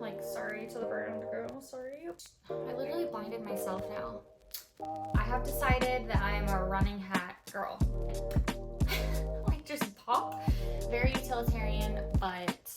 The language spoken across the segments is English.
Like, sorry to the brand girl, sorry. I literally blinded myself now. I have decided that I am a running hat girl. Like, just pop. Very utilitarian, but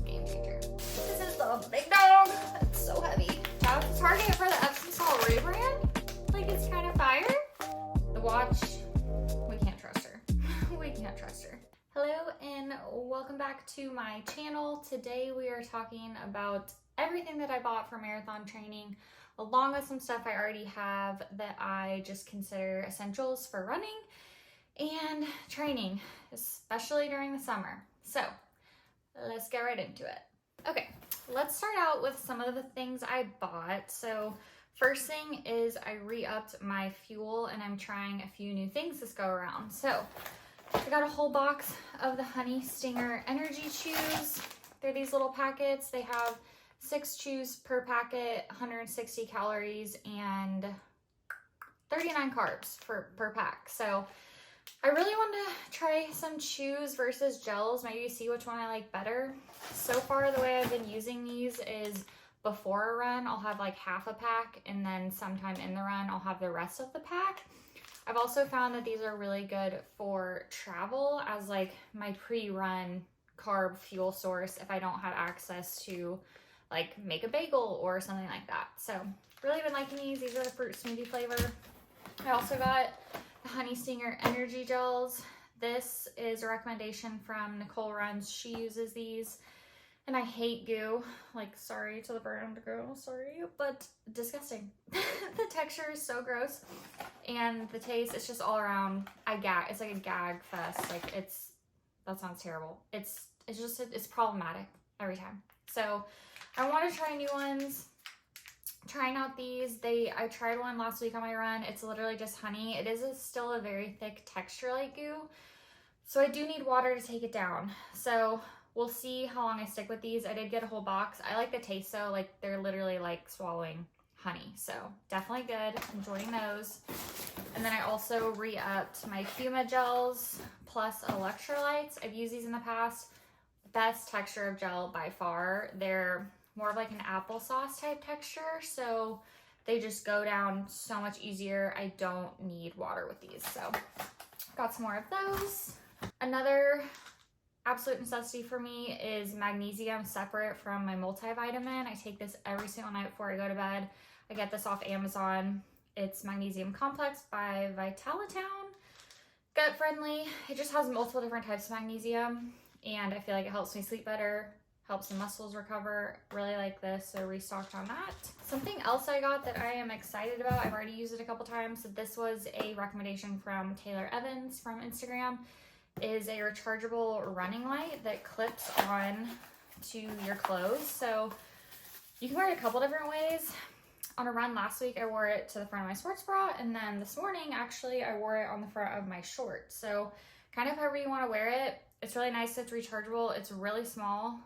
game changer. This is the big dog. It's so heavy. Shout out to Target for the Epsom Salt rebrand. Like, it's kind of fire. The watch, we can't trust her. We can't trust her. Hello and welcome back to my channel. Today we are talking about everything that I bought for marathon training, along with some stuff I already have that I just consider essentials for running and training, especially during the summer. So let's get right into it. Okay, let's start out with some of the things I bought. So first thing is I re-upped my fuel and I'm trying a few new things this go around. So I got a whole box of the Honey Stinger Energy Chews. They're these little packets. They have 6 chews per packet, 160 calories, and 39 carbs per pack. So I really want to try some chews versus gels, maybe see which one I like better. So far, the way I've been using these is before a run, I'll have like half a pack, and then sometime in the run, I'll have the rest of the pack. I've also found that these are really good for travel as like my pre-run carb fuel source if I don't have access to like make a bagel or something like that. So really been liking these. These are the fruit smoothie flavor. I also got the Honey Stinger Energy Gels. This is a recommendation from Nicole Runs. She uses these. And I hate goo, like sorry to the brand girl, sorry, but disgusting. The texture is so gross and the taste, it's just all around, it's like a gag fest. Like that sounds terrible. It's problematic every time. So I want to try new ones. Trying out these, I tried one last week on my run. It's literally just honey. It is still a very thick texture like goo. So I do need water to take it down. So we'll see how long I stick with these. I did get a whole box. I like the taste though, like they're literally like swallowing honey. So definitely good, enjoying those. And then I also re-upped my Fuma gels plus electrolytes. I've used these in the past. Best texture of gel by far. They're more of like an applesauce type texture. So they just go down so much easier. I don't need water with these. So got some more of those. Another absolute necessity for me is magnesium separate from my multivitamin. I take this every single night before I go to bed. I get this off Amazon. It's Magnesium Complex by Vitalitown. Gut friendly. It just has multiple different types of magnesium and I feel like it helps me sleep better, helps the muscles recover. Really like this, so restocked on that. Something else I got that I am excited about, I've already used it a couple times. This was a recommendation from Taylor Evans from Instagram. Is a rechargeable running light that clips on to your clothes. So you can wear it a couple different ways. On a run last week, I wore it to the front of my sports bra, and then this morning, actually, I wore it on the front of my shorts. So kind of however you want to wear it. It's really nice. It's rechargeable. It's really small.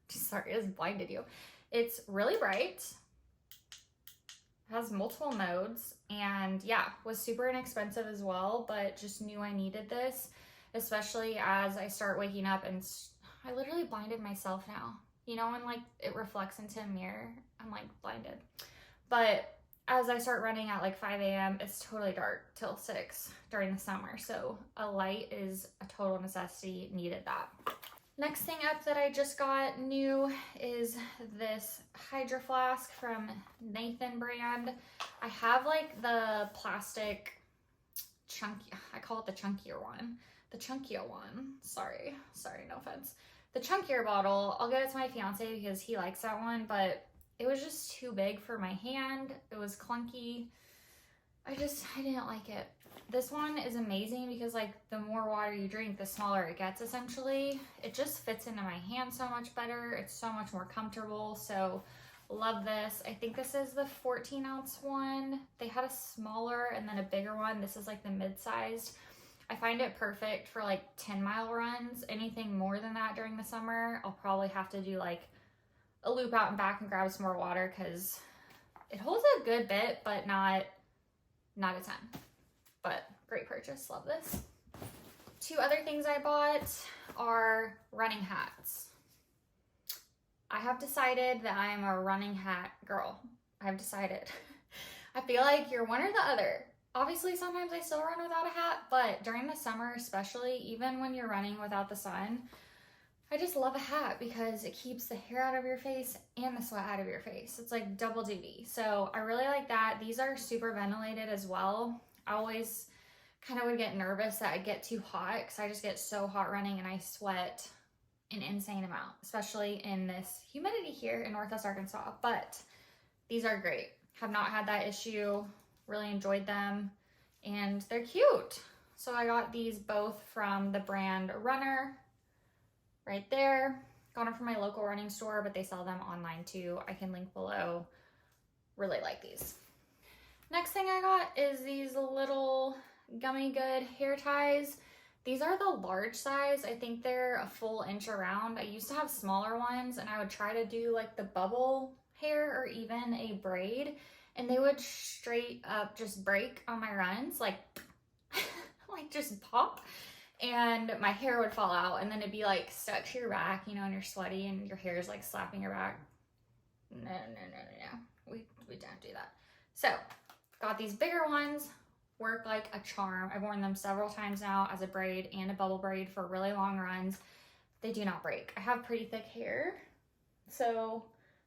Sorry, it just blinded you. It's really bright. Has multiple modes and yeah, was super inexpensive as well, but just knew I needed this, especially as I start waking up and I literally blinded myself now. You know, when like it reflects into a mirror, I'm like blinded. But as I start running at like 5 a.m., it's totally dark till 6 during the summer. So a light is a total necessity, needed that. Next thing up that I just got new is this Hydro Flask from Nathan brand. I have like the plastic chunky, I call it the chunkier one. The chunkier one, sorry, no offense. The chunkier bottle, I'll get it to my fiance because he likes that one, but it was just too big for my hand. It was clunky. I didn't like it. This one is amazing because like the more water you drink, the smaller it gets essentially. It just fits into my hand so much better. It's so much more comfortable. So love this. I think this is the 14-ounce one. They had a smaller and then a bigger one. This is like the mid-sized. I find it perfect for like 10-mile runs. Anything more than that during the summer, I'll probably have to do like a loop out and back and grab some more water because it holds a good bit, but not a ton. But great purchase, love this. 2 other things I bought are running hats. I have decided that I am a running hat girl. I've decided. I feel like you're one or the other. Obviously, sometimes I still run without a hat, but during the summer especially, even when you're running without the sun, I just love a hat because it keeps the hair out of your face and the sweat out of your face. It's like double duty. So I really like that. These are super ventilated as well. I always kind of would get nervous that I'd get too hot because I just get so hot running and I sweat an insane amount, especially in this humidity here in Northwest Arkansas. But these are great. Have not had that issue. Really enjoyed them. And they're cute. So I got these both from the brand Runner. Right there. Got them from my local running store, but they sell them online too. I can link below. Really like these. Next thing I got is these little Gummy Good hair ties. These are the large size. I think they're a full inch around. I used to have smaller ones and I would try to do like the bubble hair or even a braid, and they would straight up just break on my runs, like just pop. And my hair would fall out and then it'd be like stuck to your back, you know, and you're sweaty and your hair is like slapping your back. No. We don't do that. So got these bigger ones, work like a charm. I've worn them several times now as a braid and a bubble braid for really long runs. They do not break. I have pretty thick hair, so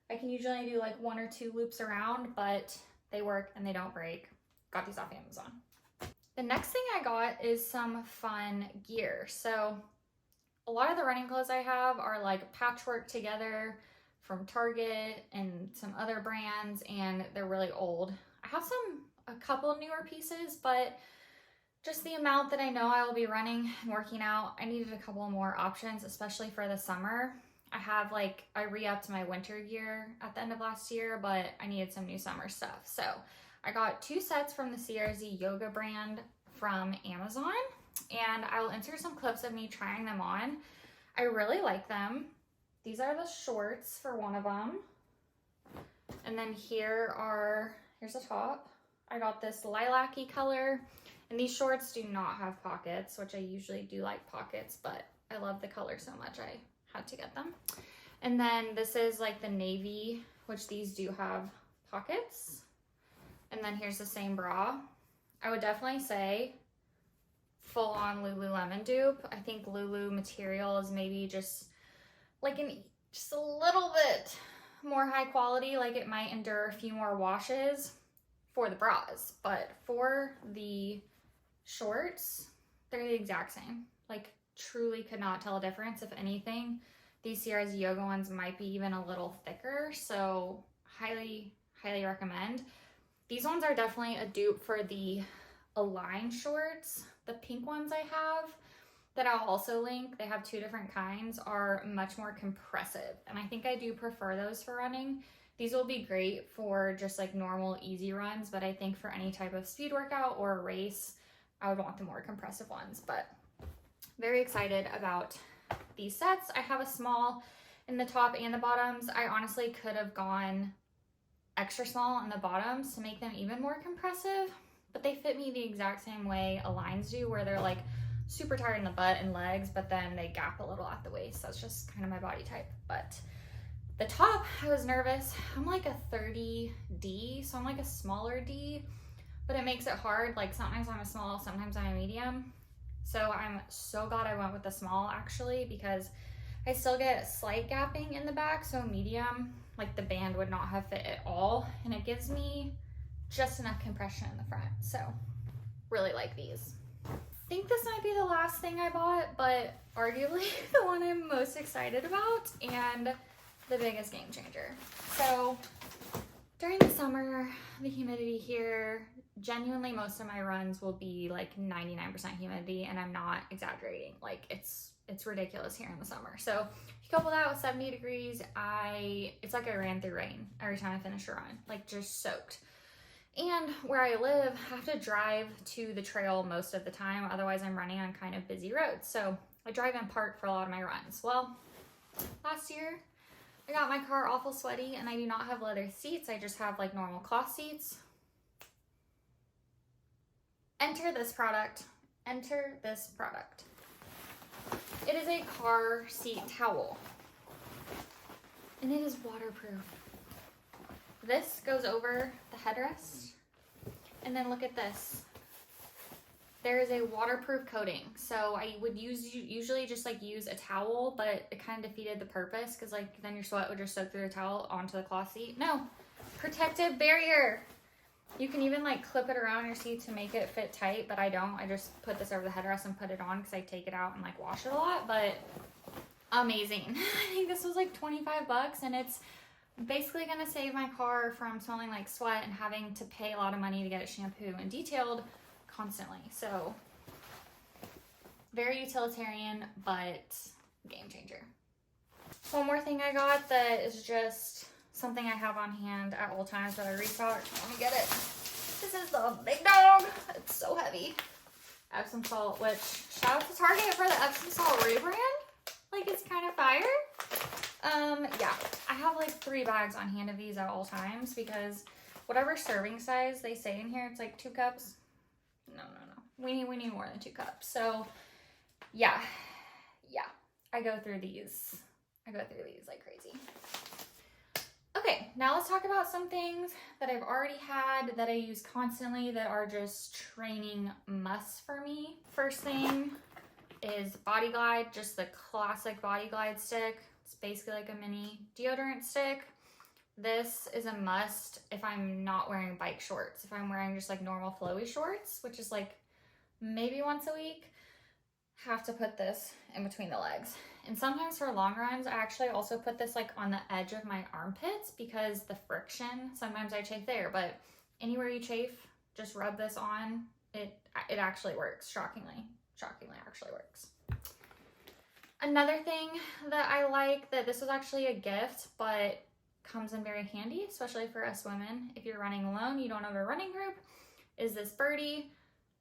I can usually do like 1 or 2 loops around, but they work and they don't break. Got these off Amazon. The next thing I got is some fun gear. So a lot of the running clothes I have are like patchwork together from Target and some other brands, and they're really old. I have a couple newer pieces, but just the amount that I know I will be running and working out, I needed a couple more options, especially for the summer. I re-upped my winter gear at the end of last year, but I needed some new summer stuff. So I got 2 sets from the CRZ Yoga brand from Amazon, and I will insert some clips of me trying them on. I really like them. These are the shorts for one of them. And then here's the top. I got this lilac-y color, and these shorts do not have pockets, which I usually do like pockets, but I love the color so much I had to get them. And then this is like the navy, which these do have pockets. And then here's the same bra. I would definitely say full on Lululemon dupe. I think Lulu material is maybe just like just a little bit more high quality. Like it might endure a few more washes for the bras, but for the shorts, they're the exact same. Like truly could not tell a difference. If anything, these CRZ Yoga ones might be even a little thicker. So highly recommend. These ones are definitely a dupe for the Align shorts. The pink ones I have that I'll also link, they have 2 different kinds, are much more compressive. And I think I do prefer those for running. These will be great for just like normal easy runs, but I think for any type of speed workout or a race, I would want the more compressive ones. But very excited about these sets. I have a small in the top and the bottoms. I honestly could have gone extra small on the bottoms to make them even more compressive, but they fit me the exact same way Aligns do, where they're like super tight in the butt and legs, but then they gap a little at the waist. That's just kind of my body type. But the top, I was nervous. I'm like a 30D, so I'm like a smaller D, but it makes it hard. Like sometimes I'm a small, sometimes I'm a medium. So I'm so glad I went with the small actually, because I still get slight gapping in the back. So medium, like the band would not have fit at all. And it gives me just enough compression in the front. So really like these. I think this might be the last thing I bought, but arguably the one I'm most excited about and the biggest game changer. So during the summer, the humidity here, genuinely most of my runs will be like 99% humidity, and I'm not exaggerating. Like it's ridiculous here in the summer. So if you couple that with 70 degrees, it's like I ran through rain every time I finish a run, like just soaked. And where I live, I have to drive to the trail most of the time. Otherwise I'm running on kind of busy roads. So I drive in park for a lot of my runs. Well, last year I got my car awful sweaty and I do not have leather seats. I just have like normal cloth seats. Enter this product. Enter this product. It is a car seat towel. and it is waterproof. This goes over the headrest, and then look at this. There is a waterproof coating. So I would usually just like use a towel, but it kind of defeated the purpose because like then your sweat would just soak through the towel onto the cloth seat. No, protective barrier. You can even like clip it around your seat to make it fit tight, but I don't. I just put this over the headrest and put it on because I take it out and like wash it a lot, but amazing. I think this was like 25 bucks, and it's basically gonna save my car from smelling like sweat and having to pay a lot of money to get it shampooed and detailed constantly. So very utilitarian, but game changer. One more thing I got that is just something I have on hand at all times that I reach out. Let me get it. This is the big dog. It's so heavy. Epsom salt, which shout out to Target for the Epsom salt rebrand. Like, it's kind of fire. Yeah, I have like 3 bags on hand of these at all times because whatever serving size they say in here, it's like 2 cups. No. We need more than 2 cups. So yeah, I go through these like crazy. Okay, now let's talk about some things that I've already had that I use constantly that are just training musts for me. First thing is Body Glide, just the classic Body Glide stick. It's basically like a mini deodorant stick. This is a must if I'm not wearing bike shorts. If I'm wearing just like normal flowy shorts, which is like maybe once a week, have to put this in between the legs. And sometimes for long runs, I actually also put this like on the edge of my armpits because the friction, sometimes I chafe there, but anywhere you chafe, just rub this on. It actually works, shockingly actually works. Another thing that I like, that this was actually a gift, but comes in very handy, especially for us women. If you're running alone, you don't have a running group, is this birdie.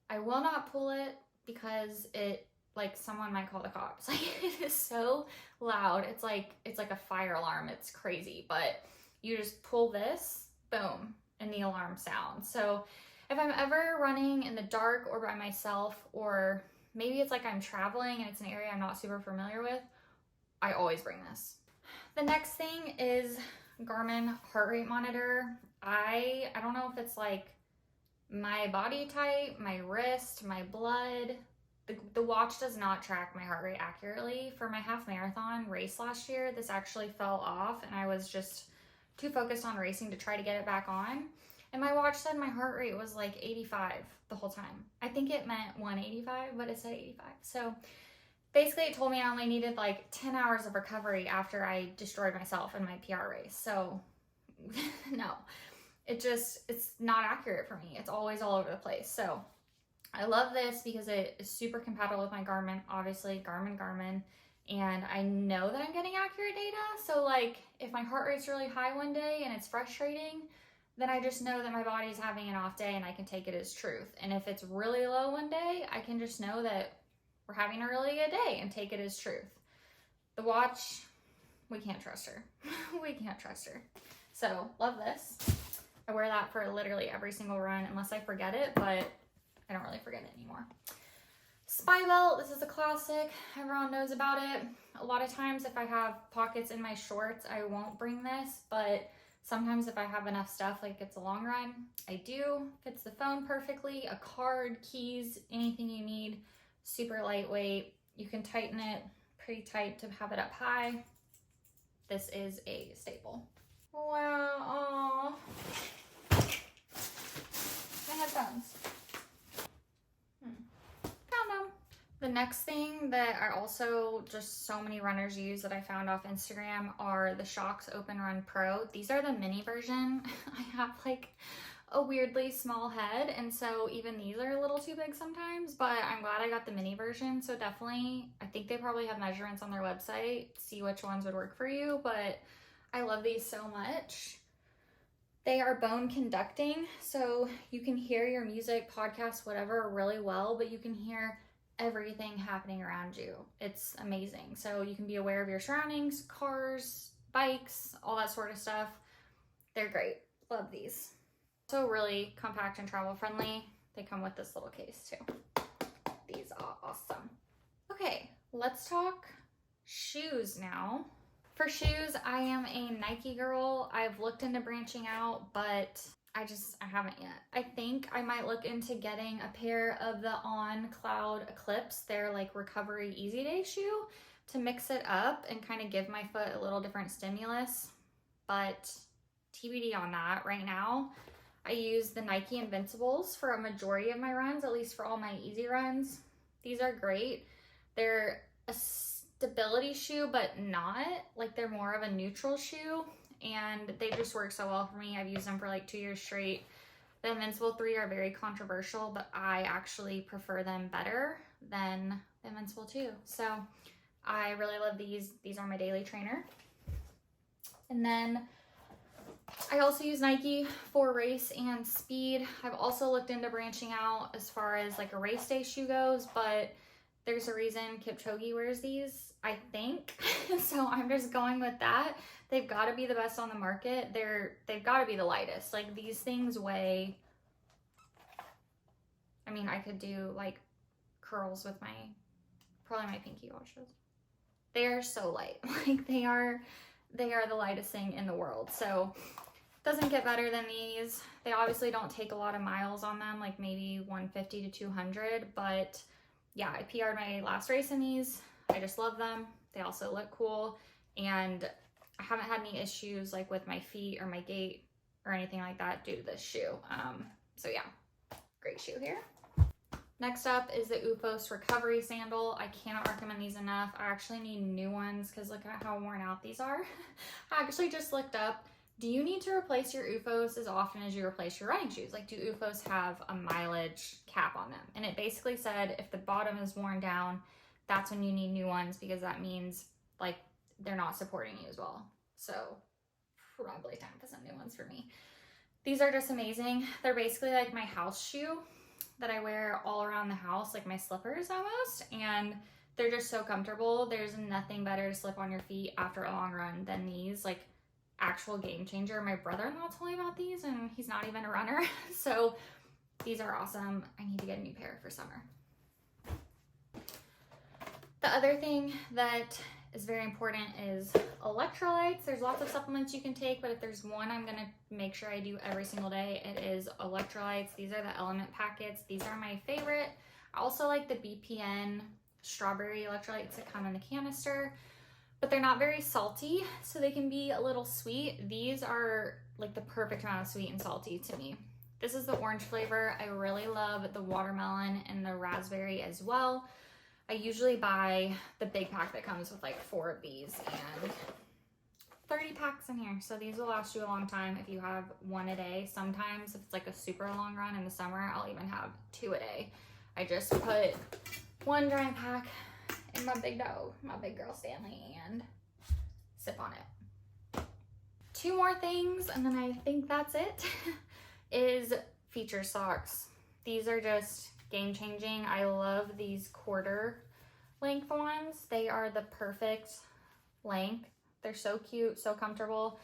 I will not pull it because it, like, someone might call the cops. Like, it is so loud. It's like a fire alarm. It's crazy, but you just pull this, boom, and the alarm sounds. So if I'm ever running in the dark or by myself, or maybe it's like I'm traveling and it's an area I'm not super familiar with, I always bring this. The next thing is Garmin heart rate monitor. I don't know if it's like my body type, my wrist, my blood. The watch does not track my heart rate accurately. For my half marathon race last year, this actually fell off and I was just too focused on racing to try to get it back on. And my watch said my heart rate was like 85 the whole time. I think it meant 185, but it said 85. So basically it told me I only needed like 10 hours of recovery after I destroyed myself in my PR race. So no, it's not accurate for me. It's always all over the place. So I love this because it is super compatible with my Garmin, obviously Garmin, and I know that I'm getting accurate data. So like if my heart rate's really high one day and it's frustrating, then I just know that my body's having an off day and I can take it as truth. And if it's really low one day, I can just know that we're having a really good day and take it as truth. The watch, we can't trust her. We can't trust her. So love this. I wear that for literally every single run unless I forget it, but I don't really forget it anymore. Spy belt, this is a classic. Everyone knows about it. A lot of times if I have pockets in my shorts, I won't bring this, but sometimes if I have enough stuff, like it's a long run, I do. Fits the phone perfectly, a card, keys, anything you need. Super lightweight. You can tighten it pretty tight to have it up high. This is a staple. Wow, aww. My headphones. Found them. The next thing that are also just so many runners use that I found off Instagram are the Shox Open Run Pro. These are the mini version. I have like a weirdly small head, and so even these are a little too big sometimes, but I'm glad I got the mini version. So definitely, I think they probably have measurements on their website, see which ones would work for you, but I love these so much. They are bone conducting, so you can hear your music, podcast, whatever really well, but you can hear everything happening around you. It's amazing. So you can be aware of your surroundings, cars, bikes, all that sort of stuff. They're great. Love these. Also really compact and travel friendly. They come with this little case too. These are awesome. Okay, let's talk shoes now. For shoes, I am a Nike girl. I've looked into branching out, but I haven't yet. I think I might look into getting a pair of the On Cloud Eclipse. They're like recovery easy day shoe to mix it up and kind of give my foot a little different stimulus. But TBD on that. Right now, I use the Nike Invincibles for a majority of my runs, at least for all my easy runs. These are great. They're a stability shoe, but not. Like, they're more of a neutral shoe, and they just work so well for me. I've used them for like 2 years straight. The Invincible 3 are very controversial, but I actually prefer them better than the Invincible 2. So I really love these. These are my daily trainer. And then I also use Nike for race and speed. I've also looked into branching out as far as like a race day shoe goes, but there's a reason Kipchoge wears these, I think. So I'm just going with that. They've got to be the best on the market. They've got to be the lightest. Like, these things weigh, I mean, I could do like curls with probably my pinky washes. They are so light. Like, they are the lightest thing in the world. So doesn't get better than these. They obviously don't take a lot of miles on them, like maybe 150 to 200, but yeah, I PR'd my last race in these. I just love them. They also look cool, and I haven't had any issues like with my feet or my gait or anything like that due to this shoe. So yeah, great shoe here. Next up is the OOFOS recovery sandal. I cannot recommend these enough. I actually need new ones because look at how worn out these are. I actually just looked up, do you need to replace your OOFOS as often as you replace your running shoes? Like, do OOFOS have a mileage cap on them? And it basically said if the bottom is worn down, that's when you need new ones, because that means like they're not supporting you as well. So probably time for some new ones for me. These are just amazing. They're basically like my house shoe that I wear all around the house, like my slippers almost, and they're just so comfortable. There's nothing better to slip on your feet after a long run than these. Like, actual game changer. My brother-in-law told me about these, and he's not even a runner. So these are awesome. I need to get a new pair for summer. The other thing that is very important is electrolytes. There's lots of supplements you can take, but if there's one I'm gonna make sure I do every single day, it is electrolytes. These are the Element packets. These are my favorite. I also like the BPN strawberry electrolytes that come in the canister, but they're not very salty, so they can be a little sweet. These are like the perfect amount of sweet and salty to me. This is the orange flavor. I really love the watermelon and the raspberry as well. I usually buy the big pack that comes with like 4 of these, and 30 packs in here. So these will last you a long time if you have 1 a day. Sometimes if it's like a super long run in the summer, I'll even have 2 a day. I just put 1 giant pack in my big dog, my big girl Stanley, and sip on it. 2 more things, and then I think that's it, is feature socks. These are just game changing. I love these quarter length ones. They are the perfect length. They're so cute, so comfortable.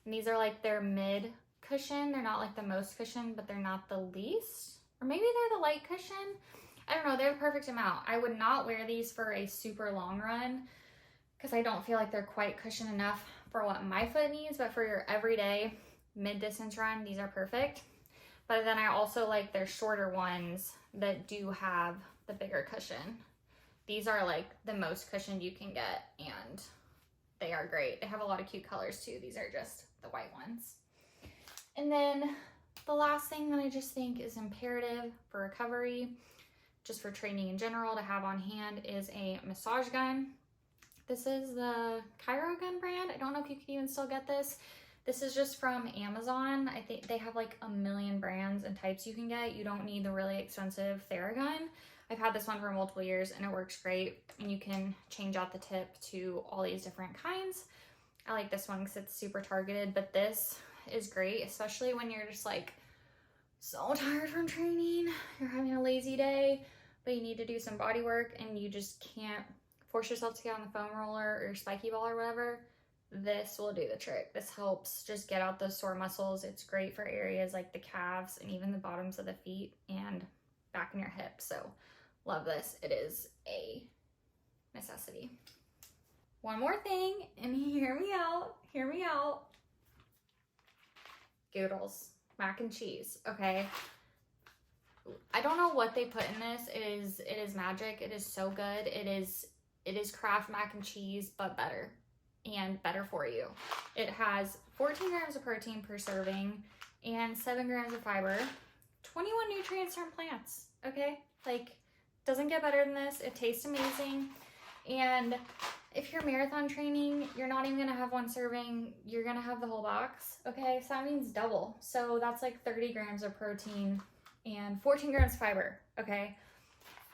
And these are like their mid cushion. They're not like the most cushion, but they're not the least. Or maybe they're the light cushion. I don't know, they're the perfect amount. I would not wear these for a super long run because I don't feel like they're quite cushion enough for what my foot needs, but for your everyday mid-distance run, these are perfect. But then I also like their shorter ones that do have the bigger cushion. These are like the most cushioned you can get, and they are great. They have a lot of cute colors too. These are just the white ones. And then the last thing that I just think is imperative for recovery, just for training in general to have on hand, is a massage gun. This is the Cairo Gun brand. I don't know if you can even still get this. This is just from Amazon. I think they have like a million brands and types you can get. You don't need the really expensive Theragun. I've had this one for multiple years and it works great. And you can change out the tip to all these different kinds. I like this one because it's super targeted, but this is great, especially when you're just like so tired from training. You're having a lazy day, but you need to do some body work and you just can't force yourself to get on the foam roller or spiky ball or whatever. This will do the trick. This helps just get out those sore muscles. It's great for areas like the calves and even the bottoms of the feet and back in your hips. So love this. It is a necessity. one more thing, and hear me out, hear me out. Goodles, mac and cheese, okay? I don't know what they put in this. It is magic. It is so good. It is Kraft mac and cheese, but better, and better for you. It has 14 grams of protein per serving and 7 grams of fiber, 21 nutrients from plants, okay? Like, doesn't get better than this. It tastes amazing. And if you're marathon training, you're not even gonna have one serving, you're gonna have the whole box, okay? So that means double. So that's like 30 grams of protein and 14 grams fiber, okay?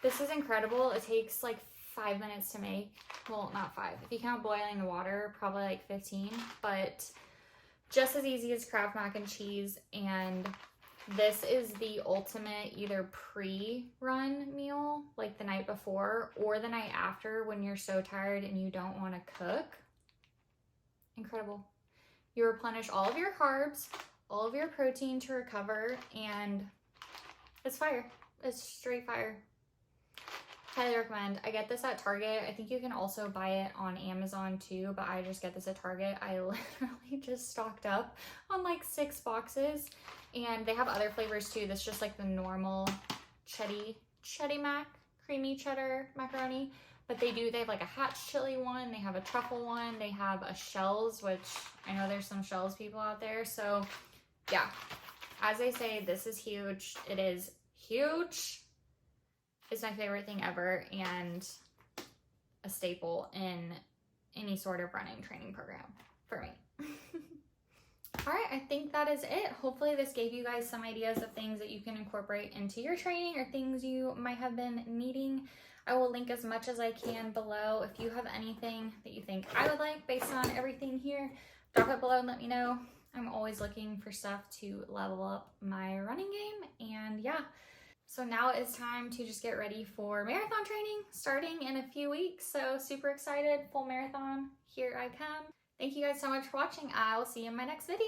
This is incredible. It takes like 5 minutes to make. Well, not 5. If you count boiling the water, probably like 15, but just as easy as Kraft mac and cheese. And this is the ultimate either pre-run meal, like the night before, or the night after when you're so tired and you don't want to cook. Incredible. You replenish all of your carbs, all of your protein to recover, and it's fire. It's straight fire. Highly recommend. I get this at Target. I think you can also buy it on Amazon too, but I just get this at Target. I literally just stocked up on like 6 boxes, and they have other flavors too. That's just like the normal cheddar mac, creamy cheddar macaroni, but they have like a hatch chili one, they have a truffle one, they have a shells, which I know there's some shells people out there. So yeah, as I say, this is huge. It is huge. It's my favorite thing ever, and a staple in any sort of running training program for me. All right, I think that is it. Hopefully this gave you guys some ideas of things that you can incorporate into your training or things you might have been needing. I will link as much as I can below. If you have anything that you think I would like based on everything here, drop it below and let me know. I'm always looking for stuff to level up my running game, and yeah. So now it's time to just get ready for marathon training starting in a few weeks. So super excited, full marathon, here I come. Thank you guys so much for watching. I will see you in my next video.